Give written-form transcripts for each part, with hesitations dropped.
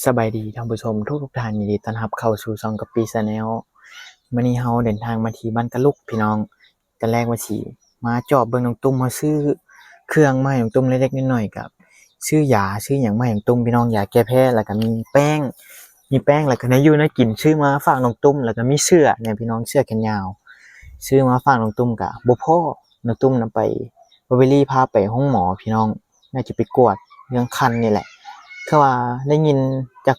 สบายดีท่านผู้ชมทุกท่านยินดีต้อนรับเข้าสู่ช่องกัปปี้ชาแนลมื้อนี้เฮาเดินทางมาที่บ้านกะลุกพี่น้องตอนแรกว่าสิมาจอบเบิ่งน้องตุ้มมาซื้อเครื่องมาให้น้องตุ้มเล็กๆน้อยๆกับซื้อยาซื้อหยังมาให้น้องตุ้มพี่น้องยาแก้แพ้แล้วก็มีแป้งแล้วก็ในอยู่ในกินซื้อมาฝากน้องตุ้มแล้วก็มีเสื้อเนี่ยพี่น้องเสื้อแขนยาวซื้อมาฝากน้องตุ้มก็บ่พอน้องตุ้มนำไปบ่ไปรีพาไปห้องหมอพี่น้องน่าจะไปกวดเรื่องคันนี่แหละคือว่าได้ยินจาก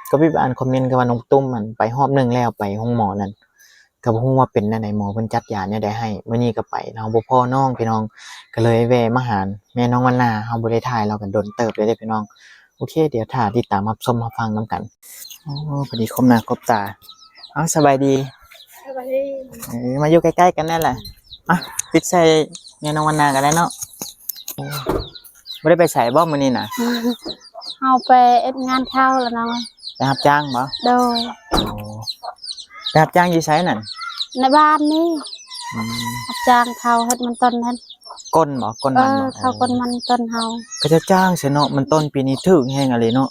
ก็พี่อ่านคอมเมนต์ก็ว่าน้องตุ้มมันไปรอบนึงแล้วไปห้องหมอนั่นก็บ่ฮู้ว่าเป็นอันใดหมอเพิ่นจัดยาแนวใดให้มื้อนี้ก็ไปเนาะบ่พอน้องพี่น้องก็เลยแวะมาหาแม่น้องวันนาเฮาบ่ได้ถ่ายเราก็โดนเติบเลยเด้อพี่น้องโอเคเดี๋ยวถ้าติดตามรับชมรับฟังนํกันโอ้พอดีคมหน้าคมตาสบายดีสบายดีมาอยู่ใกล้ๆกันนั่นแหละอ่ะปิดใส่แม่น้องวันนาก็ได้เนาะบ่ได้ไปไสบ่มื้อนี้น่ะเอาไปเอ็ดงานเข้าแล้วนะไปรับจ้างบ่ โดยไปรับจ้างอยู่ไสนั่นในบ้านนี่รับจ้างเขาเฮ็ดมันต้นเฮ็ดก้นบ่ก้นมันบ่เขาก้นมันต้นเฮาก็จะจ้างซิเนาะมันต้นปีนี้ถึกแฮงอะเลยเนาะ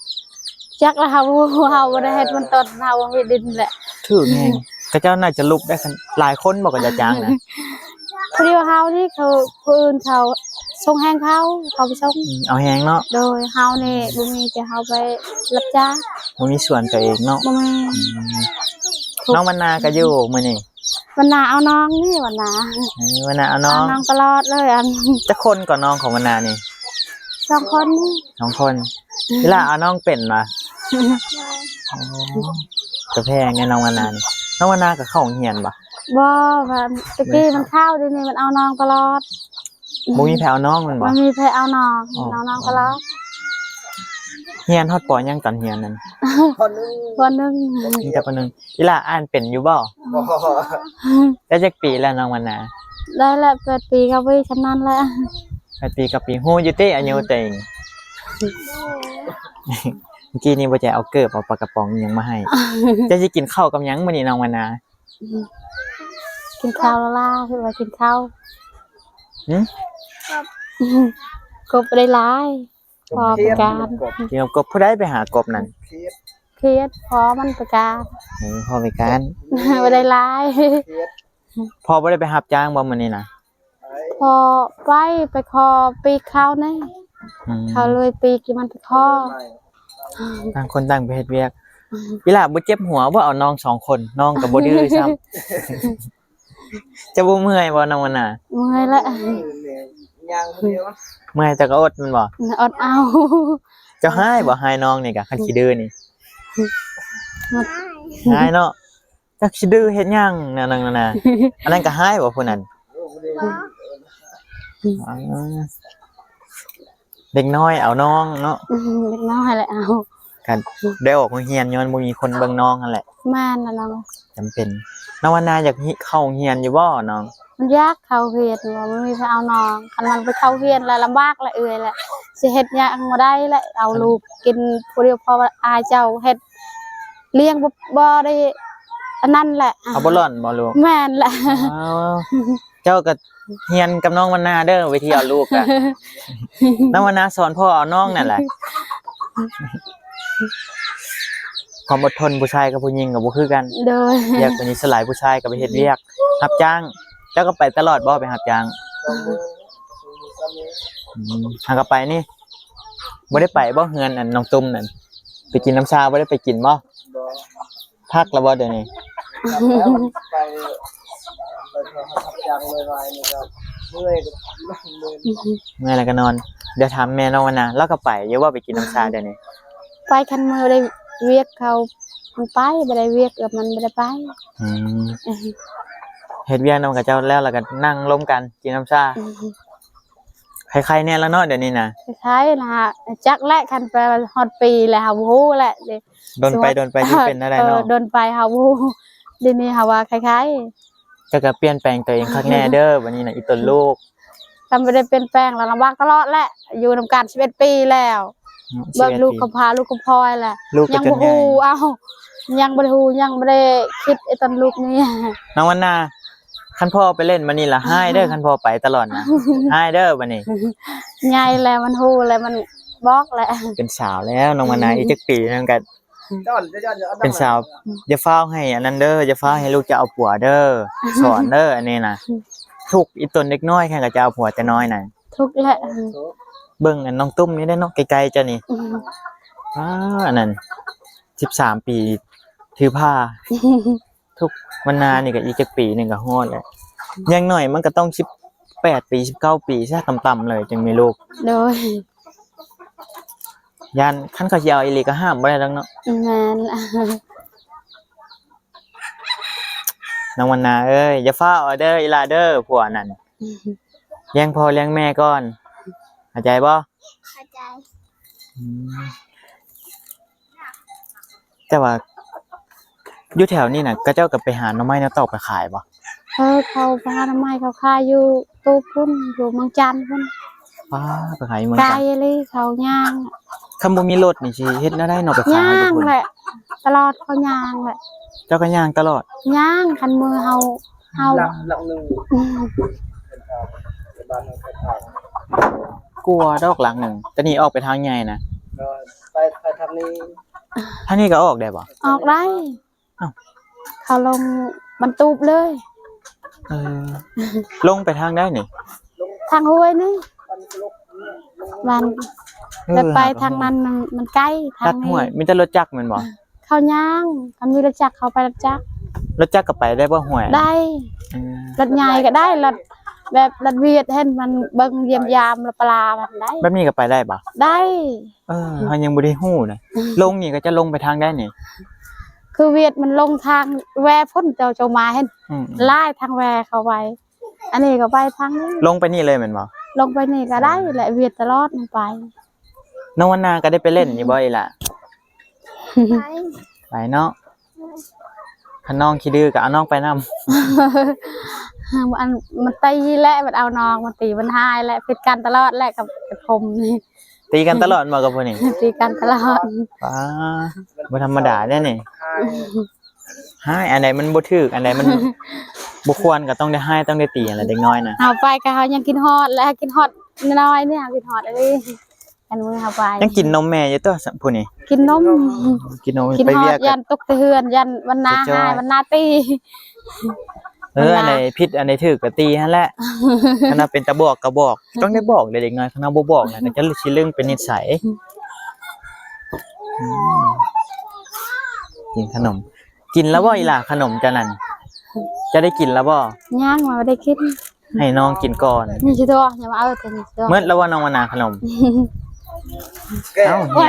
จักแล้วเฮาบ่ได้เฮ็ดมันต้นเฮามีดินแหละถึกแฮงก็เจ้าน่าจะลุกได้หลายคนบ่ก็จะจ้างนะพอดีว่าเฮานี่เขาผู้อื่นเขาส่งแฮงเขาไปส่งเอาแฮงเนาะโดยเฮานี่บ่มีจะเฮาไปรับจ้างบ่มีส่วนตัวเองเนาะบ่มีน้องมนาก็อยู่มื้อนี้วันนาเอาน้องนี่วันนาวันนาเอาน้องตลอดเลยจักคนก่อนน้องของวันนานี่2 คน2 คนเวลาเอาน้องเป็นมาก็แพงไงน้องวันนานี่น้องวันนาก็เข้าโรงเรียนบ่บ่ตะกี้มันเข้าเดี๋ยวนี้มันเอาน้องตลอดบ่มีแผเอาน้องมันบ่มีแผเอาน้องตลอดเรียนฮอดป.ยังตอนเรียนนั่นป.1มีแต่ป.1อีหล่าอ่านเป็นอยู่บ่ได้จักปีแล้วน้องวันนาได้ละ8 ปีก็บ่ชำนาญแล้ว8 ปีกับปีฮู้อยู่ติอายุตัวเองเมื่อกี้นี่บ่จะเอาเกิบเอาปลากระป๋องหยังมาให้จะสิกินข้าวกับหยังมื้อนี้น้องวันนากินข้าวแล้วล่ะคือว่ากินข้าวกบได้หลายพอประกาศเดี๋ยวกบผู้ใดไปหากบนั่นเครียดพอมันประกาศพอไปกันบ่ได้หลายพอบ่ได้ไปรับจ้างบ่มื้อนี้น่ะพอไปขอปีข้าวแน่เขาเลยปีกี่มันไปขอต่างคนต่างไปเฮ็ดเวียกอีหล่าบ่เจ็บหัวบ่เอาน้อง2คนน้องก็บ่ดื้อซ้ำจะบ่เมื่อยบ่น้องวันน่ะเมื่อยละย่างเดียวเมื่อยแต่ก็อดมันบ่อดเอาจะให้บ่ให้น้องนี่ก็คันขี้ดื้อนี่ให้เนาะจักสิดื้อเฮ็ดหยังนั่นน่ะอันนั้นก็ให้บ่ผู้นั้นเด็กน้อยเอาน้องเนาะเด็กน้อยแหละเอากันได้ออกโรงเรียนย้อนบ่มีคนเบิ่งน้องนั่นแหละแม่นล่ะน้องจำเป็นน้องวนาอยากเข้าโรงเรียนอยู่บ่น้องมันยากเข้าเรียนบ่มีไปเอาน้องคันมันไปเข้าเรียนแล้วลำบากละแหละสิเฮ็ดหยังบ่ได้แหละเอาลูกกินผู้เดียวพออายเจ้าเฮ็ดเลี้ยงบ่ได้อันนั้นแหละเอาบ่ร้อนบ่ลูกแม่นแหละเจ้าก็เรียนกับน้องวนาเด้อวิธีเอาลูกอ่ะน้องวนาสอนพ่อเอาน้องนั่นแหละความอดทนผู้ชายกับผู้หญิงก็บ่คือกันอยากเป็นอิสระผู้ชายก็ไปเฮ็ดเวียกรับจ้างเจ้าก็ไปตลอดบ่ไปรับจ้างหาก็ไปนี่บ่ได้ไปบ่เฮือนอันน้องตุ้มนั่นไปกินน้ำชาบ่ได้ไปกินบ่พักแล้วบ่เดี๋ยวนี้ไปรับจ้างไวๆนี่ครับเมื่อยแล้วก็นอนเดี๋ยวถามแม่น้องนะแล้วก็ไปเดี๋ยวว่าไปกินน้ำชาเดี๋ยวนี้ไปคันมือได้เวียกเขามันไปบ่ได้เวียกกับมันบ่ได้ไปเฮ็ดเวียกนำกับเจ้าแล้วก็นั่งล้มกันกินน้ำชาใครๆแน่แล้วเนาะเดี๋ยวนี้น่ะคล้ายๆนะฮะจักแลคันไปฮอดปีแล้วบ่ฮู้แหละโดนไปสิเป็นอะไรเนาะโดนไปเฮาบ่เดี๋ยวนี้เฮาว่าคล้ายๆเจ้าก็เปลี่ยนแปลงตัวเองคักแน่เด้อวันนี้น่ะอีต้นลูกทำบ่ได้เปลี่ยนแปลงแล้วลำบากตลอดแหละอยู่นำกัน11 ปีแล้วบ่ลูกก็พาลูกก็พลอยแหละยังบ่ฮู้ยังบ่ได้ฮู้ยังบ่ได้คิดไอ้ตอนลูกนี่น้องวันนาคันพ่อไปเล่นมานี่ล่ะให้เด้อคันพ่อไปตลอดนะให้เด้อบัดนี้ใหญ่แล้วมันฮู้แล้วมันบอกแหละเป็นสาวแล้วน้องวันนาอีกจักปีนึงก็ เป็นสาวอย่าฟ้าวให้อันนั้นเด้ออย่าฟ้าวให้ลูกจะเอาผัวเด้อสอนเด้ออันนี้น่ะทุกอีตนเด็กน้อยแค่ก็จะเอาผัวแต่น้อยน่ะ ทุกข์แหละ เบิ่งอันน้องตุ้มนี่ได้เนาะไกลๆจ้ะนี่อันนั้น13 ปีถือผ้าทุกวันนานี่ก็อีกจักปีหนึงก็ฮอดแล้วอย่างน้อยมันก็ต้อง18 ปี19 ปีซะต่ำๆเลยจึงมีลูก โดย ย่านคันเขาสิเอาอีหลีก็ห้ามบ่ได้ดอกเนาะ แม่นล่ะ น้องวันนาเอ้ยอย่าฟ้าวเอาเด้ออีหลาเด้อผัวนั่นเลี้ยงพ่อเลี้ยงแม่ก่อนเข้าใจบ่ เข้าใจ อืมแต่ว่าอยู่แถวนี้น่ะก็เจ้าก็ไปหาหน่อไม้แนวตอกไปขายบ่ เขาพาทำไมเขาขายอยู่ตู้พุ่นอยู่เมืองจันทน์พุ่น ว้าไปขายอยู่เมือง ไกล จันทน์ เลยเขาย่าง คันบ่มีรถนี่สิเฮ็ดแนวใดเนาะไปขาย ย่า ให้ ง เพิ่น แหละตลอดเขาย่างแหละ เจ้าก็ย่างตลอด ย่างคันมือเฮา หลังหนึ่ง อืม เป็นบ้านเราไปทาง กลัวดอกหลังหนึงแต่นี่ออกไปทางใหญ่นะ ก็ไปทางนี้ ทางนี้ก็ออกได้บ่ ออกได้ อ้าว เขาลงบรรทุกเลย เออลงไปทางได้นี่ ทางห้วยนี่ มันลุกเนี่ยลง มัน เออ จะไปทางนั้นมันใกล้ทา ตั ง ด นี้ ห้วยมีแต่รถจักรแม่นบ่ เขาย่างคันมีรถจักรเขาไปรถจักร รถจักรก็ไปได้บ่ห้วย ได้ เออ รถใหญ่ก็ได้รถแบบรถเวียดเห็นมันเบิ่งเยี่ยมยามละปลามันได้ แบบนี้ก็ไปได้บ่ ได้ เฮายังบ่ได้ฮู้เลยลงนี่ก็จะลงไปทางได้นี่ คือเวียดมันลงทางแวพุ่นเจ้ามาเห็น อืม ไล่ทางแวเขาไว้อันนี้ก็ไปทางนี้ ลงไปนี่เลยแม่นบ่ ลงไปนี่ก็ได้แหละเวียดตลอดลงไป น้องวันนาก็ได้ไปเล่นอยู่บ่อีหล่ะไปเนาะคันน้องขี้ดื้อก็เอาน้องไปนำ มันมันตีแหละมันเอานองมันตีมันหายแหละผิดกันตลอดแหละกับผมนี่ ตีกันตลอดบ่กับพวกนี้ ตีกันตลอด ว้าบ่ธรรมดาแน่นี่ ให้ ให้อันใดมันบ่ถูกอันใดมันบ่ควรก็ต้องได้ให้ต้องได้ตีอะไรเด็กน้อยน่ะ เอาไปก็เขายังกินฮอดแล้วกินฮอดน้อยเนี่ยกินฮอดอะไรกันมือเอาไป ยังกินนมแม่อยู่ตัวผู้นี้ กินนม กินนม กิน ไป ฮอ เวีย ด ก ยันตกตะเฮือนยันวันนา จะจ้อย หายวันนาตี อันใดผิดอันใดถูกก็ตีหั่นแหละคันว่าเป็นตาบอกก็บอกต้องได้บอกเด็กน้อยคันว่าบ่บอกน่ะก็จะสิลึงเป็นนิสัยอืมกินขนม กินแล้วบ่อีหล่ะขนมจะนั่นจะได้กินแล้วบ่ ย่างมาไม่ได้กิน ให้น้องกินก่อน นี่ชิตัวอย่ามาเอาแต่นี่ตัว เมื่อแล้วว่าน้องวนาขนม แก้ เอ้า โอ้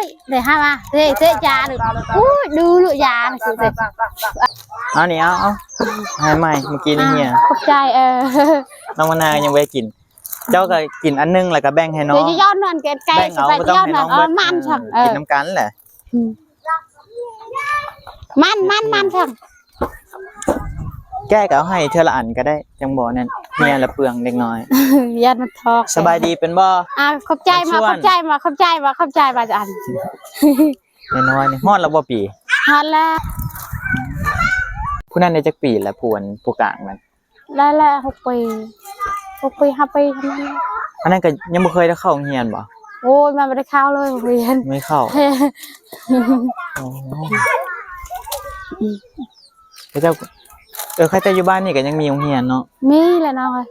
ยเดี๋ยวให้มาเตะยาหนึ่งอู้ดูลูกยาหนึ่งสิ เอานี่เอาให้ใหม่เมื่อกี้นี่เฮีย ขอบใจน้องวนายังไม่ได้กิน เจ้าก็กินอันนึงแล้วก็แบ่งให้น้อ เดี๋ยว ง จะย้อนนอนเกตไก่ แบ่ง ส เอา ไป บ่ต้อง ย้อน ให้ น น้ อ อน งเบิด มันช่าง กินน้ำกันแหละ มันช่าง แก้ก็เอาให้เทื่อละอันก็ได้จังบ่นั่นเฮียละเปลืองเล็กน้อย ยันมันทอก สบายดีเป็นบ่ ขอบใจมาขอบใจมาขอบใจมาขอบใจมาจัน น้อยๆนี่ฮอดแล้วบ่ปี ฮอดแล้ว ผู้นั้นได้จักปีแล้วผู้อันผู้กลางมัน ได้แล้ว6 ปี5 ปีทำไม อันนั้นก็ยังบ่เคยได้เข้าโรงเรียนบ่ โอ้ยมันไม่ได้เข้าเลยเรียน ไม่เข้าอ๋อเจ้าใครแต่อยู่บ้านนี่ก็ยังมีโรงเรียนเนาะ มีแหละน้องเลย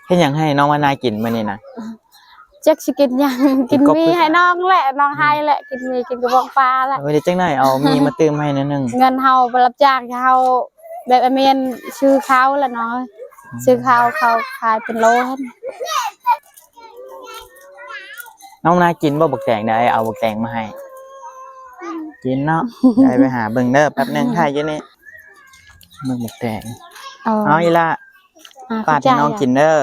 เฮ็ดหยังให้น้องวนากินมื้อนี้นะ จักสิกินยังกิน กบ มีให้น้องแหละน้องให้แหละกินมีกินกระบอกปลาแหละ เดี๋ยวจังหน่อยเอามีมาเติมให้นิดนึง เงินเฮาไปรับจ้างเฮาแบบอเมนชื่อเขาแหละน้อยชื่อเขาขายเป็นโลหั่น น้องนากินบ่บักแตงได้เอาบักแตงมาให้ กินเนาะ ได้ไปหาเบิ่งเด้อแป๊บนึงถ่ายอยู่นี่เบิ่งบักแตงเอาอีละปาดให้น้องกินเด้อ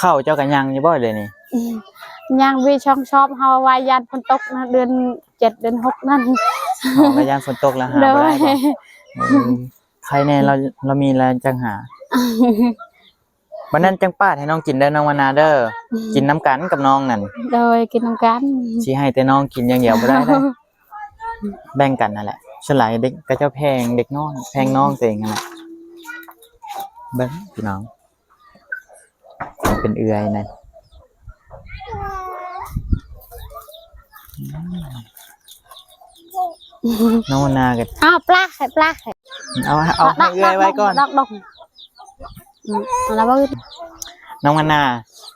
ข้าวเจ้าก็ยังอยู่บ่เลยนี่ ยังวีช่องชอบเฮาไว้ยันฝนตกนะเดือน7เดือน6นั่น ของระยานฝนตกแล้วหา เด้ บ่ อ ได้บ่ใครแน่เรามีแล้วจังหาวันนั้นจังปาดให้น้องกินเด้อน้องวนาเด้อกินน้ำกันกับน้องนั่น โดยกินน้ำกัน สิให้แต่น้องกินอย่างเดียวบ่ได้นะแบ่งกันนั่นแหละฉลายเด็กก็เจ้าแพงเด็กน้อยแพงน้องตัวเองนั่นแหละเบิ่งพี่น้องเป็นเอื้อยนั่น น้องวันนาก็ อ้าวปลาให้ เอาให้เอื้อยไว้ก่อน ดอกแล้วว่า น้องวันนา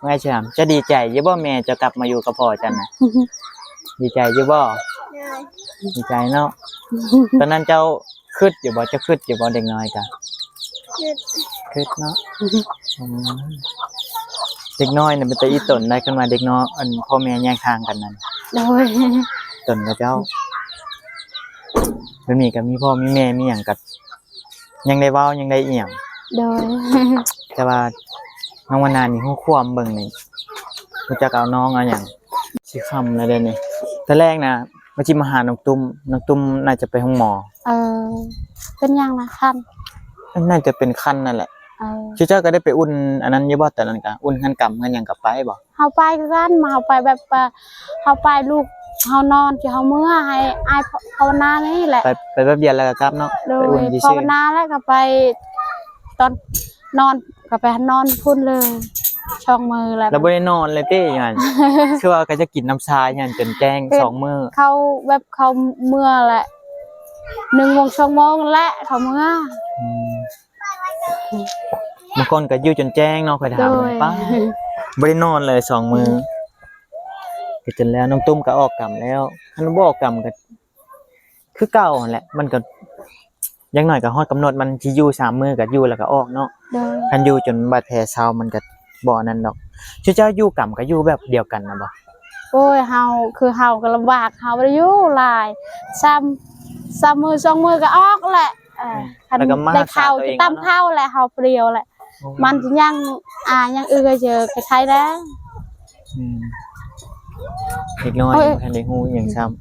ไงเชื่อมจะดีใจอยู่บ่แม่จะกลับมาอยู่กับพ่อจันน่ะดีใจอยู่บ่ดีใจเนาะตอนนั้นเจ้าคิดอยู่บ่จะคิดอยู่บ่เด็กน้อยกะคิดเนาะอืมเด็กน้อยน่ะเป็นตาอีตนได้ขึ้นมาเด็กน้อยอันพ่อแม่แยกทางกันนั่น โดย ตนกับเจ้ามันมีกับมีพ่อมีแม่มีหยังกับยังได้เว้ายังได้เอียง โดย แต่ว่าน้องวนานี่ฮู้ความเบิ่งนี่รู้จักเอาน้องเอาหยังสิคำแล้วเด้นี่แต่แรกน่ะว่าสิมาหาน้องตุ้มน่าจะไปห้องหมอ เป็นยังนะคัน น่าจะเป็นคันนั่นแหละชื่อเจ้าก็ได้ไปอุ่นอันนั้นอยู่บ่แต่นั้นก็อุ่นคันกำกันหยังกับไปบ่ เฮาไปคือกันมาเฮาไปแบบเฮาไปลูกเฮานอนที่เฮาเมื่อให้อายภาวนานี่แหละ ไปแป๊บเดียวแล้วก็กลับเนาะ โด ไป ย อุ่นที่ ภา ซื่ ว อ นาแล้วก็ไปตอนนอนก็ไปนอนพุ่นเลยช่องมือแล้ว แล้วบ่ได้นอนเลยเต้อย่างนั้น คือว่าก็จะกินน้ำชาอย่างนั้นจนแจ้ง2มื้อ เขาแบบเขาเมื่อแหละ1 โมง2 โมงและเขาเมื่อ อืมบางคนก็อยู่จนแจ้งเนาะค่อยถาม โดย ป้าบ่ได้นอนเลย2 มื้อก็จนแล้วน้องตุ้มก็ออกกรรมแล้วคันบ่ออกกรรมก็คือเก่าหั่นแหละมันก็อย่างน้อยก็ฮอดกำหนดมันสิอยู่3 มื้อก็อยู่แล้วก็ออกเนาะ โดย คันอยู่จนบาดแผลเซามันก็บ่นั่นดอกชื่อเจ้าอยู่กรรมก็อยู่แบบเดียวกันนะบ่ โอ้ยเฮาคือเฮาก็ลำบากเฮาบ่ได้อยู่หลาย3 มื้อ2 มื้อก็ออกแหละคัน แล้วก็มา ได้ รักษา ข้าว ตัวเอ จะ ง ตามข้าวแหละเฮาเปรียวแหละมันสิยังยังอื่นก็เจอใครๆแล้ว อืมเด็กน้อย เอ้ย บ่ทันได้ฮู้อิหยังซ้ำ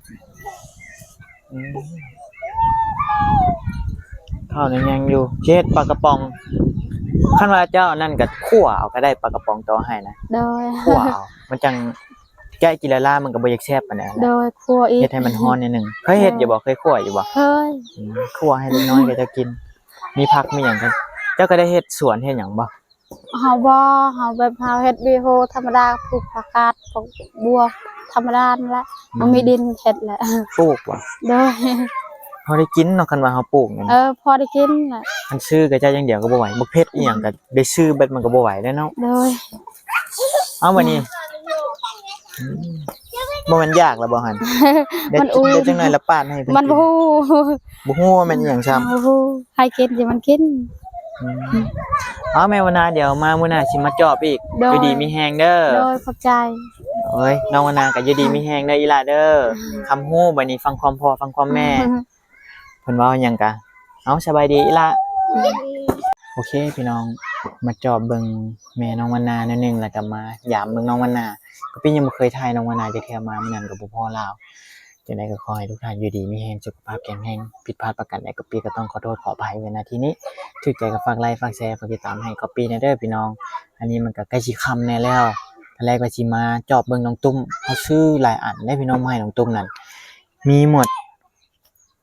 ข้าวนี่ยังอยู่เฮ็ดปลากระป๋องคันว่าเจ้านั่นก็คั่วเอาก็ได้ปลากระป๋องต่อให้นะ โดย คั่วเอามันจังแกะกินและล่ามันก็บ่อยากแซ่บปานใด โด นะ ยครัวอี เฮ็ ก ดให้มันฮ้อนนิดนึงเคยเฮ็ดอยู่บ่เคยคั่วอยู่บ่ เฮ้ย คั่วให้เล็กน้อยก็จะกิน มีผักมีหยังกันเจ้าก็ได้เฮ็ดสวนเฮ็ดหยังบ่ เฮาบ่เฮาแบบเฮาเฮ็ดวีโฮธรรมดาปลูกผักกาดปลูกบัวธรรมดานั่นแหละมันมีดินเฮ็ดแหละ ปลูกบ่ โดย เฮาได้กินเนาะคันว่าเฮาปลูกนั่น พอได้กินแหละ คันซื้อก็เจ้าอย่างเดียวก็บ่ไหวบ่เผ็ดอีหยังก็ได้ซื้อเบิดมันก็บ่ไหวแล้วเนาะ โดย เอาวันนี้บ่แม่นยากแล้วบ่หั่นได้ มัน กิ อู นได้จังได๋ละปาดให้เพิ่น มัน กิ บ่ฮู้ บ่ฮู้ว่าแม่นอิหยังซ้ำ บ่ฮู้ใครกินสิมันกิน เอาแม่วนาเดี๋ยวมามื้อหน้าสิมาจอบอีก โดย อยู่ดีมีแฮงเด้อ โดยขอบใจ เอ้ยน้องวนาก็อยู่ดีมีแฮงเด้ออีหล่าเด้อคำฮู้บัดนี้ฟังความพ่อฟังความแม่เพิ่นเว้าหยังกะเอาสบายดีอีหล่าโอเคพี่น้องมาจอบเบิ่งแม่น้องวนาแนวหนึงแล้วก็มายามเบิ่งน้องวนาก็พี่ยังบ่เคยถ่ายน้องวนาจักเทื่อมามื้อนั้นก็บ่พอลาวจังไดก็ขอให้ทุกท่านอยู่ดีมีแฮงสุขภาพแข็งแรงผิดพลาดประการใดก็พี่ก็ต้องขอโทษขออภัยไว้ณที่นี้ถูกใจก็ฝากไลค์ฝากแชร์ฝากติดตามให้ก็ปีนะเด้อพี่น้องอันนี้มันก็ใกล้สิค่ำแน่แล้วตอนแรกว่าสิมาจอบเบิ่งน้องตุ้มเฮาซื้อหลายอันได้พี่น้องมาให้น้องตุ้มนั่นมีหมด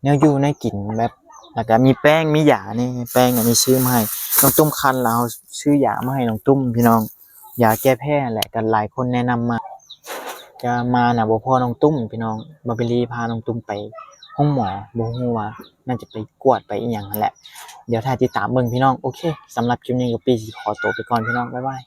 แนวอยู่ในกินแบบแล้วก็มีแป้งมีหยานี่แป้งอันนี้ซื้อมาให้น้องตุ้มคันแล้วซื้อหยามาให้น้องตุ้มพี่น้องยาแก้แพ้แหละกันหลายคนแนะนำมาจะมาน่ะบ่พอน้องตุ้มพี่น้องบ่ไปรีพาน้องตุ้มไปห้องหมอบ่ฮู้ว่าน่าจะไปกวดไปอีหยังนั่นแหละเดี๋ยวถ้าติดตามเบิ่งพี่น้องโอเคสำหรับคลิปนี้ก็ปีสิขอตัวไปก่อนพี่น้องบ๊ายบาย